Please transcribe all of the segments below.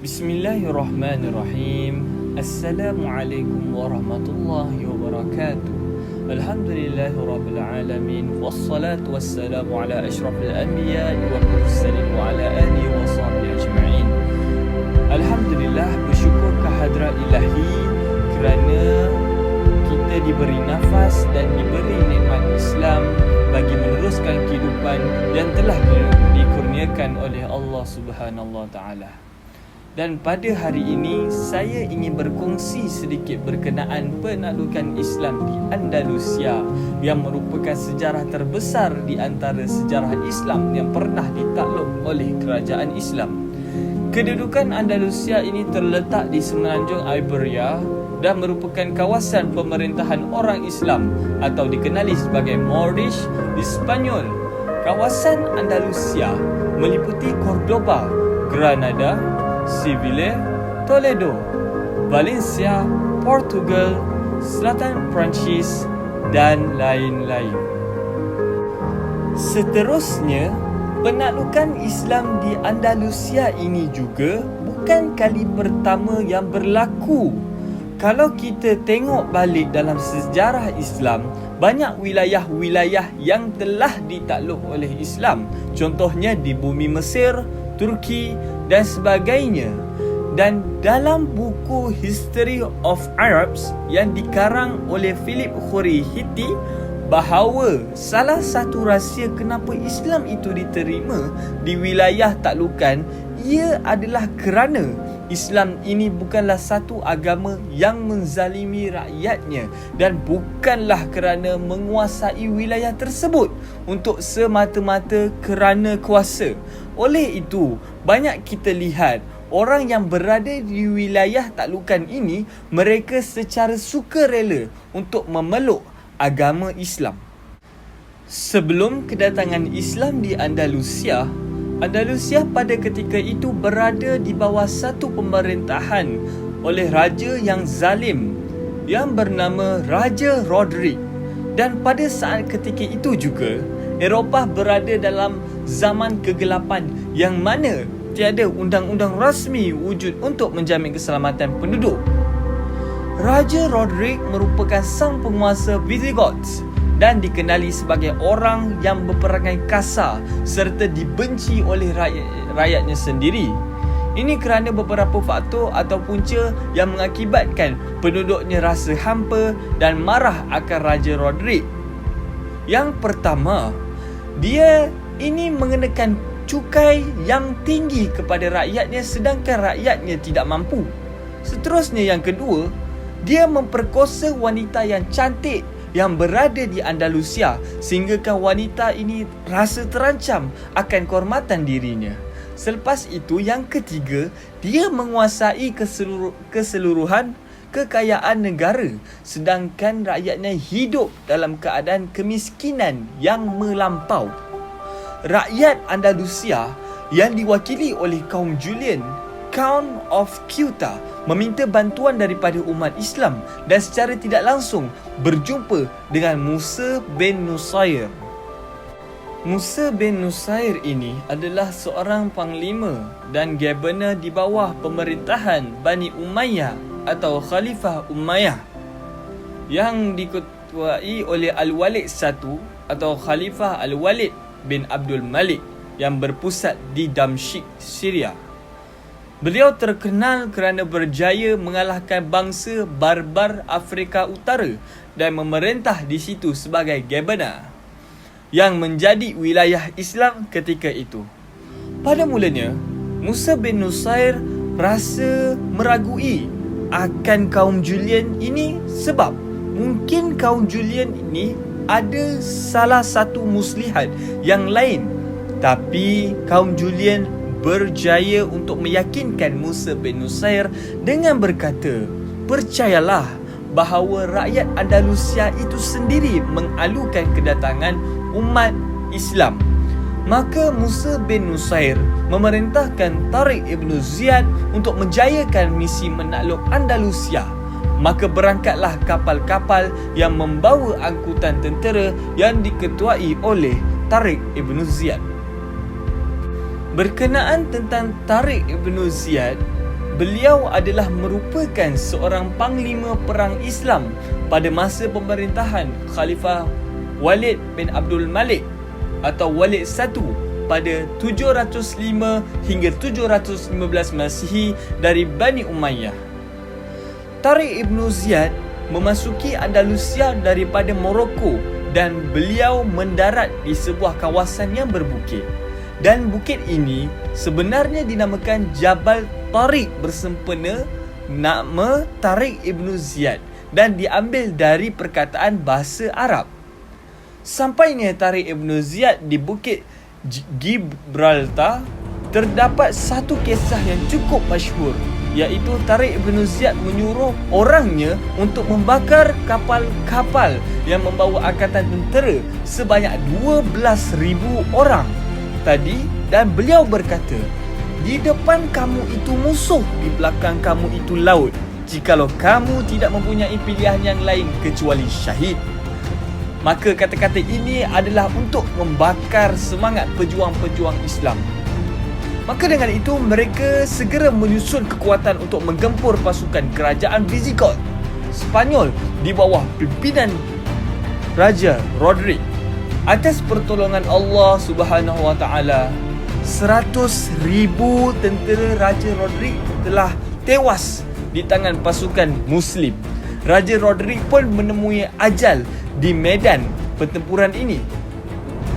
Bismillahirrahmanirrahim. Assalamualaikum warahmatullahi wabarakatuh. Alhamdulillahirabbil alamin. Wassalatu wassalamu ala asyrafil anbiya wal mursalin wa ala alihi wa sahbihi ajma'in. Alhamdulillah, bersyukur kehadrat Ilahi kerana kita diberi nafas dan diberi nikmat Islam bagi meneruskan kehidupan yang telah dikurniakan oleh Allah Subhanahu wa taala. Dan pada hari ini saya ingin berkongsi sedikit berkenaan penaklukan Islam di Andalusia yang merupakan sejarah terbesar di antara sejarah Islam yang pernah ditakluk oleh kerajaan Islam. Kedudukan Andalusia ini terletak di semenanjung Iberia dan merupakan kawasan pemerintahan orang Islam atau dikenali sebagai Moorish di Spanyol. Kawasan Andalusia meliputi Cordoba, Granada, Seville, Toledo, Valencia, Portugal, selatan Perancis dan lain-lain. Seterusnya, penaklukan Islam di Andalusia ini juga bukan kali pertama yang berlaku. Kalau kita tengok balik dalam sejarah Islam, banyak wilayah-wilayah yang telah ditakluk oleh Islam. Contohnya di bumi Mesir, Turki dan sebagainya. Dan dalam buku History of Arabs yang dikarang oleh Philip Khoury-Hitti, bahawa salah satu rahsia kenapa Islam itu diterima di wilayah taklukan, ia adalah kerana Islam ini bukanlah satu agama yang menzalimi rakyatnya dan bukanlah kerana menguasai wilayah tersebut untuk semata-mata kerana kuasa. Oleh itu, banyak kita lihat orang yang berada di wilayah taklukan ini, mereka secara sukarela untuk memeluk agama Islam. Sebelum kedatangan Islam di Andalusia, Andalusia pada ketika itu berada di bawah satu pemerintahan oleh raja yang zalim yang bernama Raja Roderick. Dan pada saat ketika itu juga, Eropah berada dalam zaman kegelapan yang mana tiada undang-undang rasmi wujud untuk menjamin keselamatan penduduk. Raja Roderick merupakan sang penguasa Visigoths dan dikenali sebagai orang yang berperangai kasar serta dibenci oleh rakyatnya sendiri. Ini kerana beberapa faktor atau punca yang mengakibatkan penduduknya rasa hampa dan marah akan Raja Roderick. Yang pertama, dia ini mengenakan cukai yang tinggi kepada rakyatnya sedangkan rakyatnya tidak mampu. Seterusnya, yang kedua, dia memperkosa wanita yang cantik yang berada di Andalusia sehinggakan wanita ini rasa terancam akan kehormatan dirinya. Selepas itu, yang ketiga, dia menguasai keseluruhan kekayaan negara sedangkan rakyatnya hidup dalam keadaan kemiskinan yang melampau. Rakyat Andalusia yang diwakili oleh kaum Julian, Count of Ceuta, meminta bantuan daripada umat Islam dan secara tidak langsung berjumpa dengan Musa bin Nusair. Musa bin Nusair ini adalah seorang panglima dan governor di bawah pemerintahan Bani Umayyah atau Khalifah Umayyah yang diketuai oleh Al-Walid I atau Khalifah Al-Walid bin Abdul Malik yang berpusat di Damsyik, Syria. Beliau terkenal kerana berjaya mengalahkan bangsa barbar Afrika Utara dan memerintah di situ sebagai governor yang menjadi wilayah Islam ketika itu. Pada mulanya, Musa bin Nusair rasa meragui akan kaum Julian ini sebab mungkin kaum Julian ini ada salah satu muslihat yang lain. Tapi kaum Julian berjaya untuk meyakinkan Musa bin Nusair dengan berkata, percayalah bahawa rakyat Andalusia itu sendiri mengalukan kedatangan umat Islam. Maka Musa bin Nusair memerintahkan Tariq ibn Ziyad untuk menjayakan misi menakluk Andalusia. Maka berangkatlah kapal-kapal yang membawa angkutan tentera yang diketuai oleh Tariq ibn Ziyad. Berkenaan tentang Tariq ibn Ziyad, Beliau adalah merupakan seorang panglima perang Islam pada masa pemerintahan Khalifah Walid bin Abdul Malik atau Walid I pada 705 hingga 715 Masihi dari Bani Umayyah. Tariq Ibn Ziyad memasuki Andalusia daripada Morocco dan beliau mendarat di sebuah kawasan yang berbukit. Dan bukit ini sebenarnya dinamakan Jabal Tariq bersempena nama Tariq Ibn Ziyad dan diambil dari perkataan bahasa Arab. Sampainya Tariq Ibn Ziyad di bukit Gibraltar, terdapat satu kisah yang cukup masyhur, iaitu Tariq Ibn Ziyad menyuruh orangnya untuk membakar kapal-kapal yang membawa angkatan tentera sebanyak 12,000 orang tadi, dan beliau berkata, di depan kamu itu musuh, di belakang kamu itu laut. Jikalau kamu tidak mempunyai pilihan yang lain kecuali syahid. Maka kata-kata ini adalah untuk membakar semangat pejuang-pejuang Islam. Maka dengan itu mereka segera menyusun kekuatan untuk menggempur pasukan kerajaan Visigoth Spanyol di bawah pimpinan Raja Roderick. Atas pertolongan Allah Subhanahu Wa Taala, 100,000 tentera Raja Roderick telah tewas di tangan pasukan Muslim. Raja Roderick pun menemui ajal di medan pertempuran ini.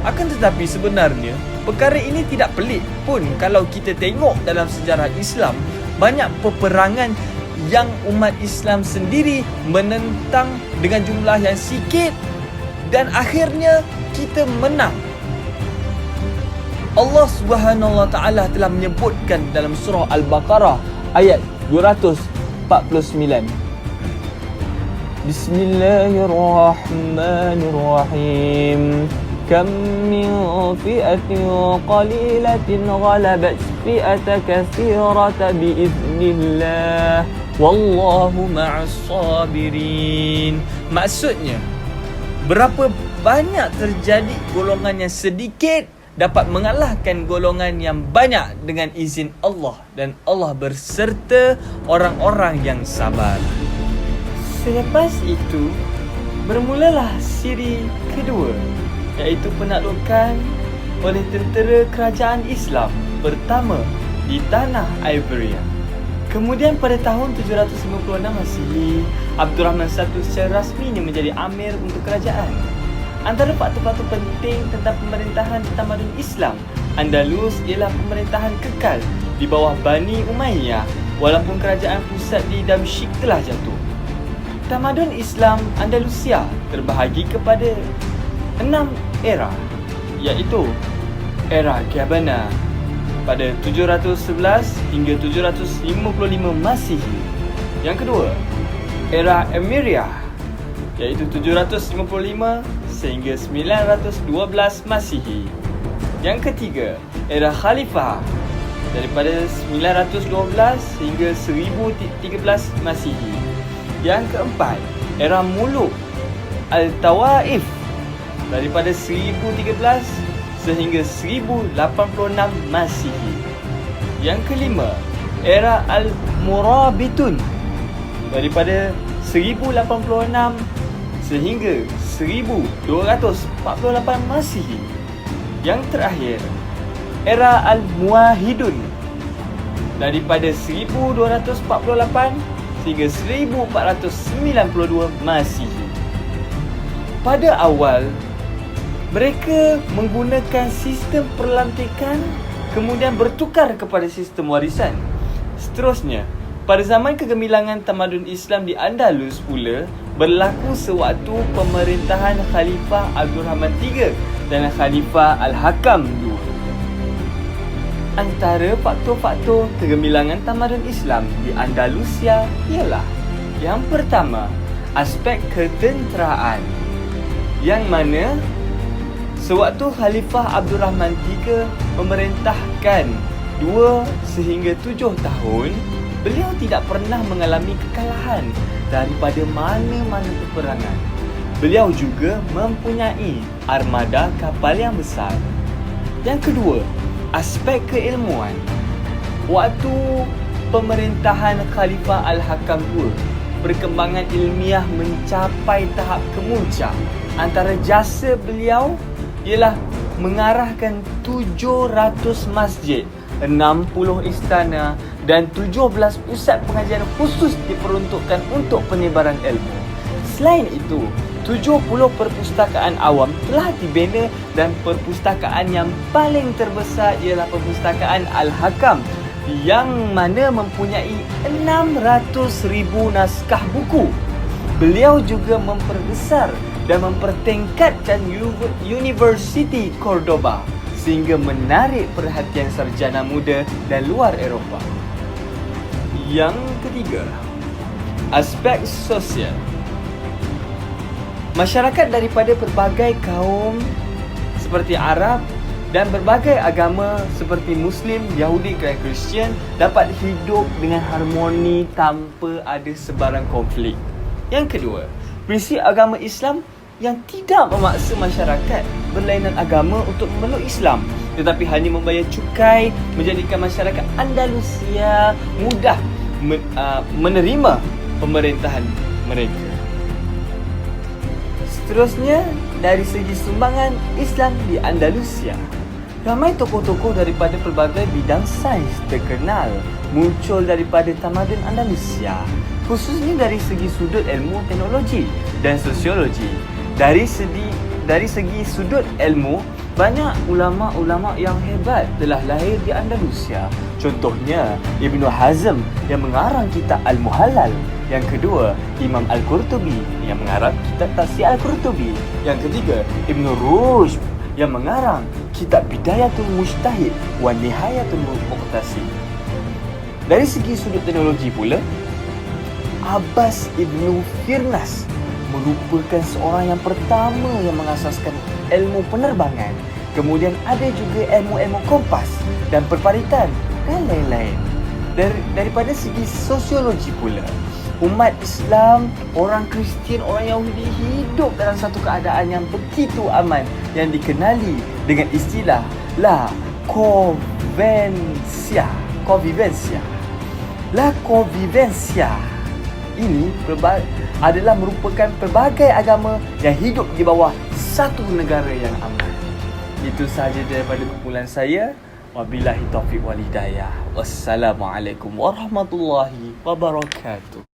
Akan tetapi sebenarnya perkara ini tidak pelik pun kalau kita tengok dalam sejarah Islam. Banyak peperangan yang umat Islam sendiri menentang dengan jumlah yang sikit dan akhirnya kita menang. Allah Subhanahu Wa Taala telah menyebutkan dalam surah Al-Baqarah ayat 249. Bismillahirrahmanirrahim. Kam min fi'atin qalilatin ghalabat fi'atan katsiratan biiznillah wallahu ma'as sabirin. Maksudnya, berapa banyak terjadi golongan yang sedikit dapat mengalahkan golongan yang banyak dengan izin Allah, dan Allah berserta orang-orang yang sabar. Selepas itu, bermulalah siri kedua, iaitu penaklukan oleh tentera kerajaan Islam pertama di tanah Iberia. Kemudian pada tahun 756 Masihi, Abdul Rahman I secara rasminya menjadi amir untuk kerajaan. Antara faktor-faktor penting tentang pemerintahan tamadun Islam Andalus ialah pemerintahan kekal di bawah Bani Umayyah walaupun kerajaan pusat di Damsyik telah jatuh. Tamadun Islam Andalusia terbahagi kepada 6 era, iaitu era Gabana pada 711 hingga 755 Masihi. Yang kedua, era Emiria, iaitu 755 sehingga 912 Masihi. Yang ketiga, era Khalifah daripada 912 hingga 1013 Masihi. Yang keempat, era Muluk Al-Tawaif daripada 1013 sehingga 1086 Masihi. Yang kelima, era Al-Murabitun daripada 1086 sehingga 1248 Masihi. Yang terakhir, era Al-Muwahhidun daripada 1248 sehingga 1492 Masihi. Pada awal, mereka menggunakan sistem perlantikan kemudian bertukar kepada sistem warisan. Seterusnya, pada zaman kegemilangan tamadun Islam di Andalus pula berlaku sewaktu pemerintahan Khalifah Abdul Rahman III dan Khalifah Al-Hakam II. Antara faktor-faktor kegemilangan tamadun Islam di Andalusia ialah: yang pertama, aspek ketenteraan, yang mana sewaktu Khalifah Abdul Rahman III memerintahkan 2 sehingga 7 tahun, beliau tidak pernah mengalami kekalahan daripada mana-mana peperangan. Beliau juga mempunyai armada kapal yang besar. Yang kedua, aspek keilmuan. Waktu pemerintahan Khalifah Al-Hakam II, perkembangan ilmiah mencapai tahap kemuncak. Antara jasa beliau ialah mengarahkan 700 masjid, 60 istana dan 17 pusat pengajian khusus diperuntukkan untuk penyebaran ilmu. Selain itu, 70 perpustakaan awam telah dibina dan perpustakaan yang paling terbesar ialah Perpustakaan Al-Hakam yang mana mempunyai 600,000 naskah buku. Beliau juga memperbesar dan mempertingkatkan University Cordoba sehingga menarik perhatian sarjana muda dan luar Eropah. Yang ketiga, aspek sosial. Masyarakat daripada pelbagai kaum seperti Arab dan berbagai agama seperti Muslim, Yahudi dan Kristian dapat hidup dengan harmoni tanpa ada sebarang konflik. Yang kedua, prinsip agama Islam yang tidak memaksa masyarakat berlainan agama untuk memeluk Islam, tetapi hanya membayar cukai, menjadikan masyarakat Andalusia mudah menerima pemerintahan mereka. Seterusnya, dari segi sumbangan Islam di Andalusia, ramai tokoh-tokoh daripada pelbagai bidang sains terkenal muncul daripada tamadun Andalusia, khususnya dari segi sudut ilmu teknologi dan sosiologi. Dari segi sudut ilmu, banyak ulama-ulama yang hebat telah lahir di Andalusia. Contohnya Ibnu Hazm yang mengarang kitab Al-Muhallal. Yang kedua, Imam Al-Qurtubi yang mengarang kitab Tafsir Al-Qurtubi. Yang ketiga, Ibn Rushd yang mengarang kitab Bidayatul Mujtahid wa Nihayatul Muqtasid. Dari segi sudut teknologi pula, Abbas Ibn Firnas merupakan seorang yang pertama yang mengasaskan ilmu penerbangan. Kemudian ada juga ilmu-ilmu kompas dan perparitan dan lain-lain. Daripada segi sosiologi pula, umat Islam, orang Kristian, orang Yahudi hidup dalam satu keadaan yang begitu aman yang dikenali dengan istilah La Convivencia. La Convivencia ini adalah merupakan pelbagai agama yang hidup di bawah satu negara yang aman. Itu sahaja daripada kumpulan saya. Wabillahi taufiq wal hidayah. Wassalamualaikum warahmatullahi wabarakatuh.